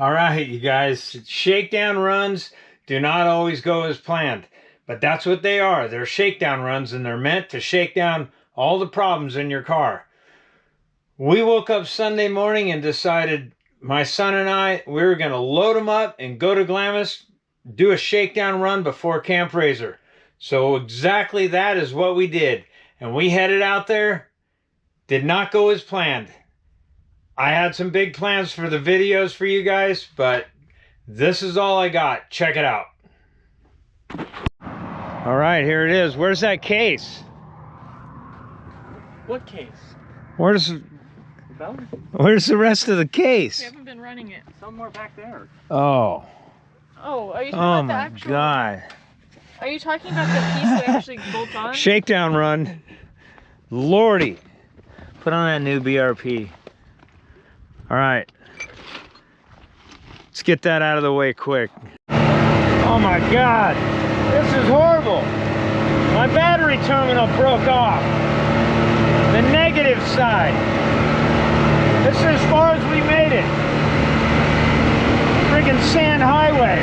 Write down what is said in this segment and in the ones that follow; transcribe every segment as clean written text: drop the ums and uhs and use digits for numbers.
All right, you guys, shakedown runs do not always go as planned, but that's what they are. They're shakedown runs, and they're meant to shake down all the problems in your car. We woke up Sunday morning and decided, my son and I, we were going to load them up and go to Glamis, do a shakedown run before Camp RZR. So exactly that is what we did. And we headed out there, did not go as planned. I had some big plans for the videos for you guys, but this is all I got. Check it out. All right, here it is. Where's that case? What case? Where's the rest of the case? We haven't been running it. Somewhere back there. Oh. Oh, are you talking about the actual? Oh my God. Are you talking about the piece we actually bolt on? Shakedown run. Lordy. Put on that new BRP. All right. Let's get that out of the way quick. Oh my God. This is horrible. My battery terminal broke off. The negative side. This is as far as we made it. Friggin' sand highway.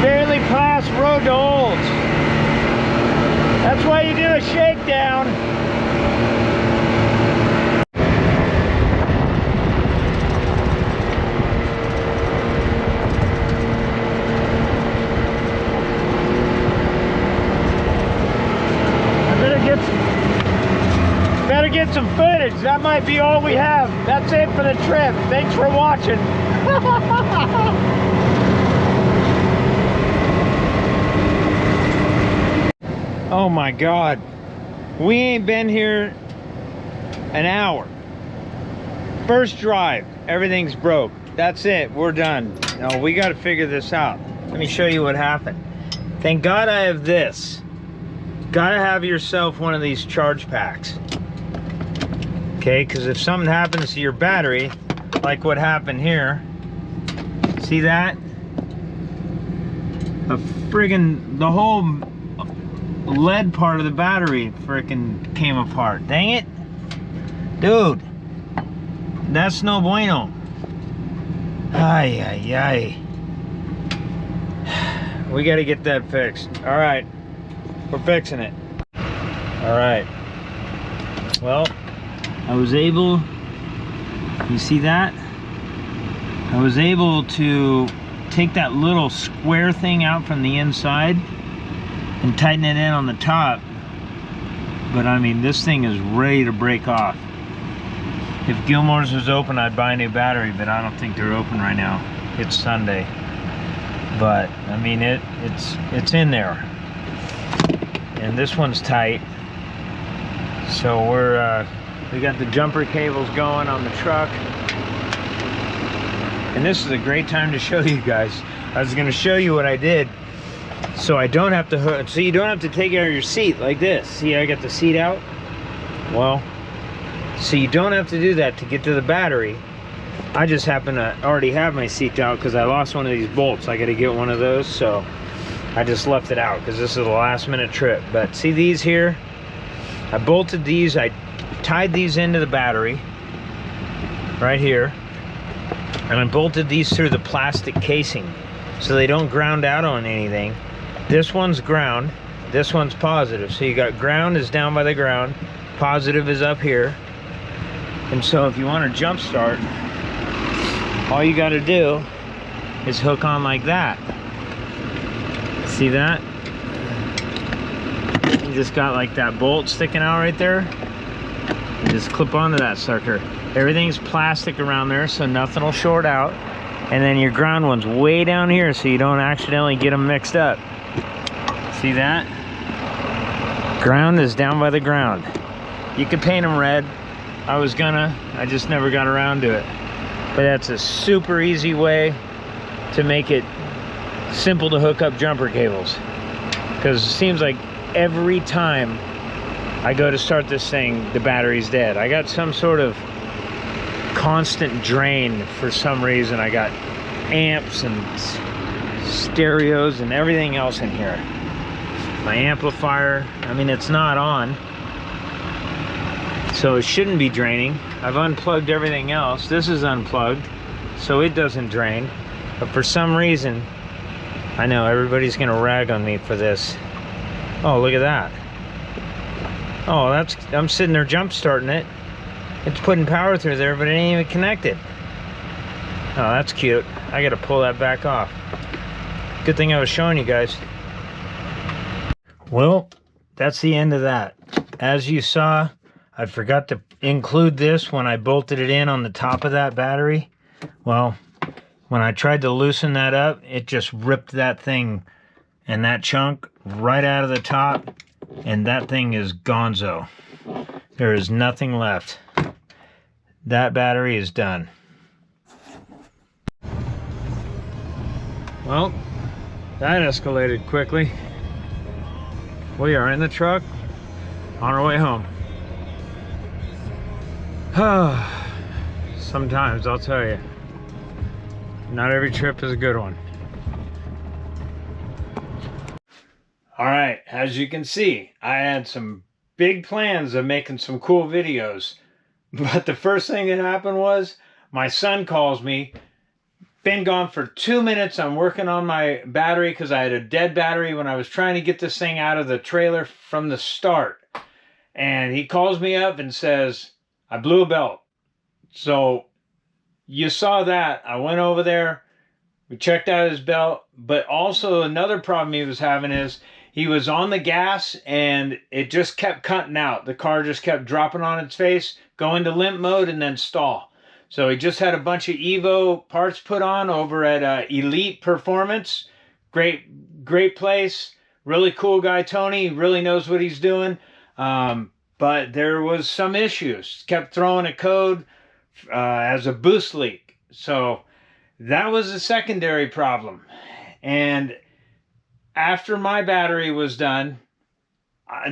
Barely past road to Olds. That's why you do a shakedown. Better get some footage. That might be all we have. That's it for the trip. Thanks for watching. Oh my God. We ain't been here an hour. First drive, everything's broke. That's it, we're done. No, we gotta figure this out. Let me show you what happened. Thank God I have this. Gotta have yourself one of these charge packs. Okay, because if something happens to your battery, like what happened here, see that? The whole lead part of the battery freaking came apart. Dang it. Dude, that's no bueno. Ay, ay, ay. We got to get that fixed. All right, we're fixing it. All right. Well, I was able, you see that? I was able to take that little square thing out from the inside and tighten it in on the top. But I mean, this thing is ready to break off. If Gilmore's was open, I'd buy a new battery, but I don't think they're open right now. It's Sunday. But I mean, it's in there. And this one's tight. So we got the jumper cables going on the truck. And this is a great time to show you guys. I was gonna show you what I did. So I don't have to hook, so you don't have to take out your seat like this. See, I got the seat out? Well, so you don't have to do that to get to the battery. I just happen to already have my seat out because I lost one of these bolts. I gotta get one of those, so I just left it out because this is a last minute trip. But see these here? I bolted these, I tied these into the battery right here, and I bolted these through the plastic casing so they don't ground out on anything. This one's ground, this one's positive. So you got ground is down by the ground, positive is up here. And so if you want to jump start, all you got to do is hook on like that. See that? You just got like that bolt sticking out right there. And just clip onto that sucker. Everything's plastic around there, so nothing will short out. And then your ground one's way down here, so you don't accidentally get them mixed up. See that? Ground is down by the ground. You could paint them red. I was gonna, I just never got around to it. But that's a super easy way to make it simple to hook up jumper cables. Because it seems like every time I go to start this thing, the battery's dead. I got some sort of constant drain for some reason. I got amps and stereos and everything else in here. My amplifier, I mean, it's not on, so it shouldn't be draining. I've unplugged everything else. This is unplugged. so it doesn't drain. But for some reason, I know everybody's gonna rag on me for this. Oh, look at that. Oh, I'm sitting there jump starting it. It's putting power through there, but it ain't even connected. Oh, that's cute. I gotta pull that back off. Good thing I was showing you guys. Well, that's the end of that. As you saw, I forgot to include this when I bolted it in on the top of that battery. Well, when I tried to loosen that up, it just ripped that thing and that chunk right out of the top, and that thing is gonzo. There is nothing left. That battery is done. Well, that escalated quickly. We are in the truck on our way home. Sometimes, I'll tell you, not every trip is a good one. All right, as you can see, I had some big plans of making some cool videos, but the first thing that happened was my son calls me. Been gone for 2 minutes. I'm working on my battery because I had a dead battery when I was trying to get this thing out of the trailer from the start. And he calls me up and says, I blew a belt. So you saw that. I went over there. We checked out his belt. But also another problem he was having is he was on the gas and it just kept cutting out. The car just kept dropping on its face, go into limp mode, and then stall. So he just had a bunch of Evo parts put on over at Elite Performance. Great place. Really cool guy, Tony. Really knows what he's doing. But there was some issues. Kept throwing a code as a boost leak. So that was a secondary problem. And after my battery was done,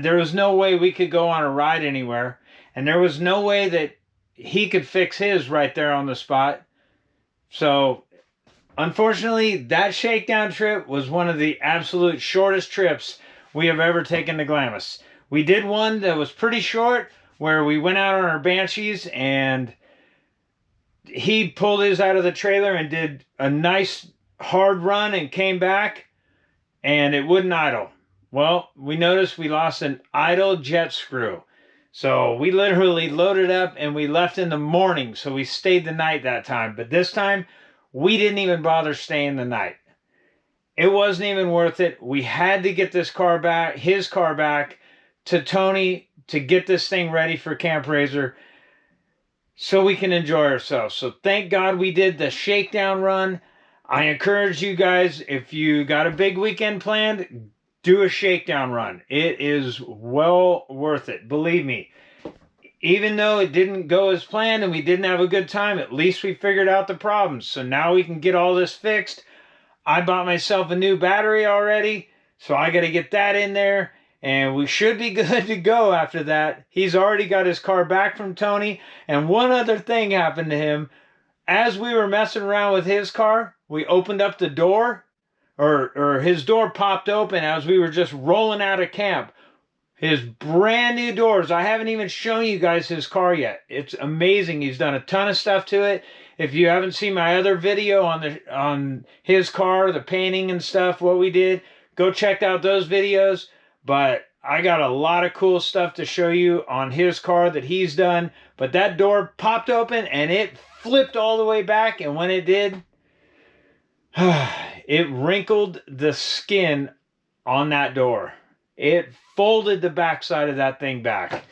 there was no way we could go on a ride anywhere. And there was no way that he could fix his right there on the spot. So unfortunately, that shakedown trip was one of the absolute shortest trips we have ever taken to Glamis. We did one that was pretty short where we went out on our Banshees and he pulled his out of the trailer and did a nice hard run and came back and it wouldn't idle. Well, we noticed we lost an idle jet screw. So we literally loaded up and we left in the morning. So we stayed the night that time. But this time, we didn't even bother staying the night. It wasn't even worth it. We had to get this car back, his car back, to Tony to get this thing ready for Camp RZR so we can enjoy ourselves. So thank God we did the shakedown run. I encourage you guys, if you got a big weekend planned, do a shakedown run. It is well worth it. Believe me. Even though it didn't go as planned and we didn't have a good time, at least we figured out the problems. So now we can get all this fixed. I bought myself a new battery already, so I got to get that in there. And we should be good to go after that. He's already got his car back from Tony. And one other thing happened to him. As we were messing around with his car, we opened up the door. Or his door popped open as we were just rolling out of camp. His brand new doors. I haven't even shown you guys his car yet. It's amazing. He's done a ton of stuff to it. If you haven't seen my other video on his car, the painting and stuff, what we did, go check out those videos. But I got a lot of cool stuff to show you on his car that he's done. But that door popped open and it flipped all the way back. And when it did, it wrinkled the skin on that door. It folded the backside of that thing back.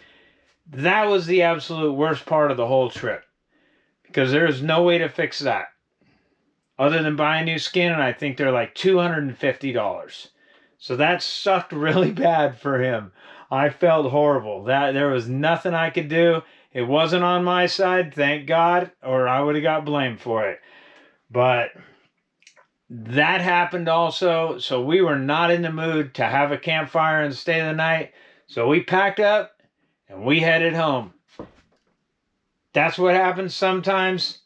That was the absolute worst part of the whole trip. Because there is no way to fix that. Other than buying new skin, and I think they're like $250. So that sucked really bad for him. I felt horrible. There was nothing I could do. It wasn't on my side, thank God, or I would have got blamed for it. But that happened also, so we were not in the mood to have a campfire and stay the night. So we packed up and we headed home. That's what happens sometimes.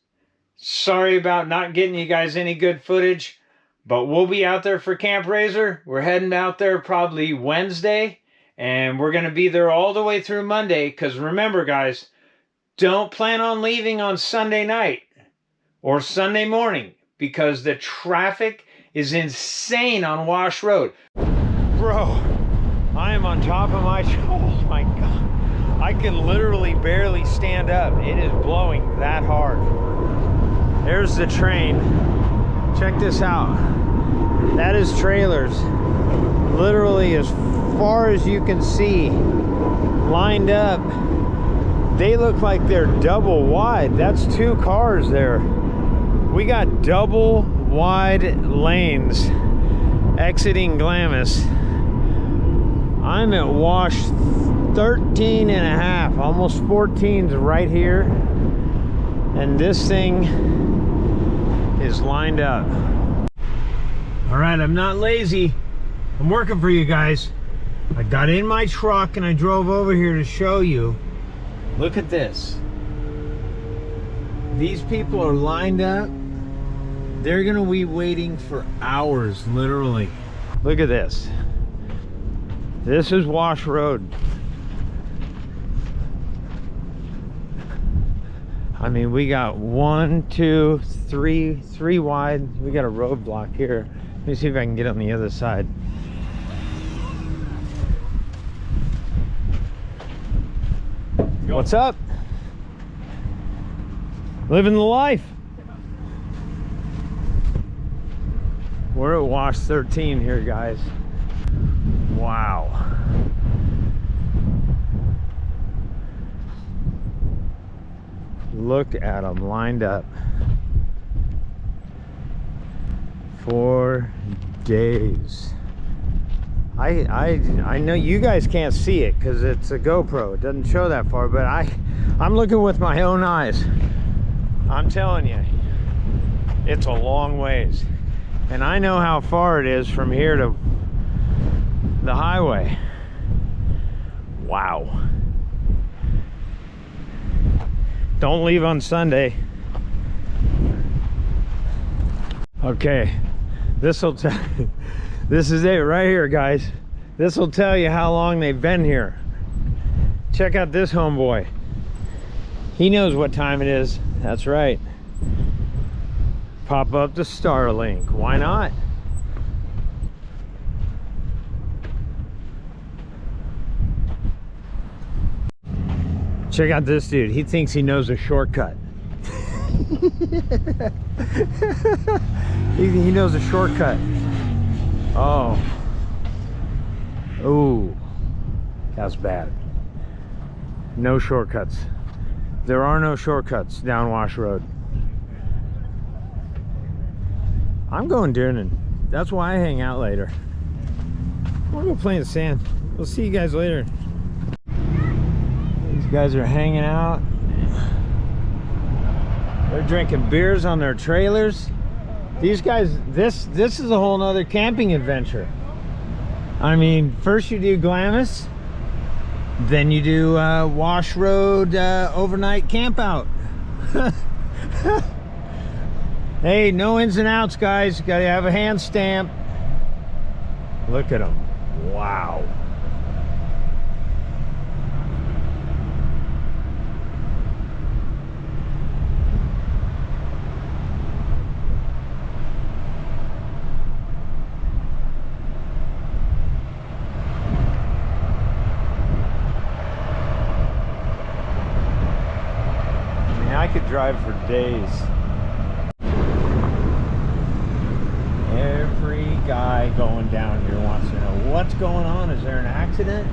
Sorry about not getting you guys any good footage, but we'll be out there for Camp RZR. We're heading out there probably Wednesday, and we're going to be there all the way through Monday, because remember, guys, don't plan on leaving on Sunday night. or Sunday morning because the traffic is insane on Wash Road. Bro, I am on top of my, oh my God. I can literally barely stand up. It is blowing that hard. There's the train. Check this out. That is trailers. Literally as far as you can see, lined up. They look like they're double wide. That's 2 cars there. We got double wide lanes exiting Glamis. I'm at wash 13 and a half, almost 14's right here. And this thing is lined up. All right, I'm not lazy. I'm working for you guys. I got in my truck and I drove over here to show you. Look at this. These people are lined up. They're gonna be waiting for hours, literally. Look at this. This is Wash Road. I mean, we got 1, 2, 3 wide. We got a roadblock here. Let me see if I can get on the other side. What's up? Living the life. We're at Wash 13 here, guys. Wow. Look at them lined up. 4 days. I know you guys can't see it because it's a GoPro. It doesn't show that far, but I'm looking with my own eyes. I'm telling you, it's a long ways. And I know how far it is from here to the highway. Wow. Don't leave on Sunday. Okay, this is it right here, guys. This will tell you how long they've been here. Check out this homeboy. He knows what time it is. That's right. Pop up the Starlink. Why not? Check out this dude. He thinks he knows a shortcut. He knows a shortcut. Oh. Ooh. That's bad. No shortcuts. There are no shortcuts down Wash Road. I'm going Doonan. That's why I hang out later. We'll go play in the sand. We'll see you guys later. These guys are hanging out. They're drinking beers on their trailers. These guys, this is a whole nother camping adventure. I mean, first you do Glamis, then you do Wash Road overnight camp out. Hey, no ins and outs, guys. Gotta have a hand stamp. Look at them. Wow. I could drive for days. Every guy going down here wants to know what's going on. Is there an accident?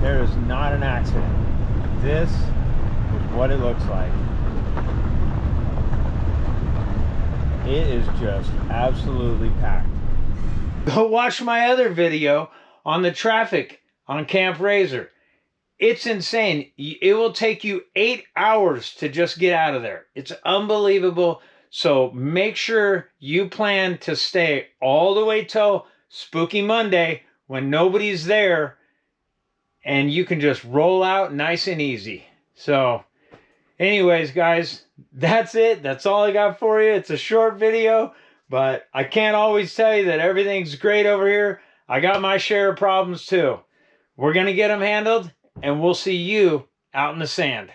There is not an accident. This is what it looks like. It is just absolutely packed. Go watch my other video on the traffic on Camp RZR. It's insane. It will take you 8 hours to just get out of there. It's unbelievable. So make sure you plan to stay all the way till Spooky Monday when nobody's there and you can just roll out nice and easy. So anyways, guys, that's it. That's all I got for you. It's a short video, but I can't always tell you that everything's great over here. I got my share of problems too. We're going to get them handled. And we'll see you out in the sand.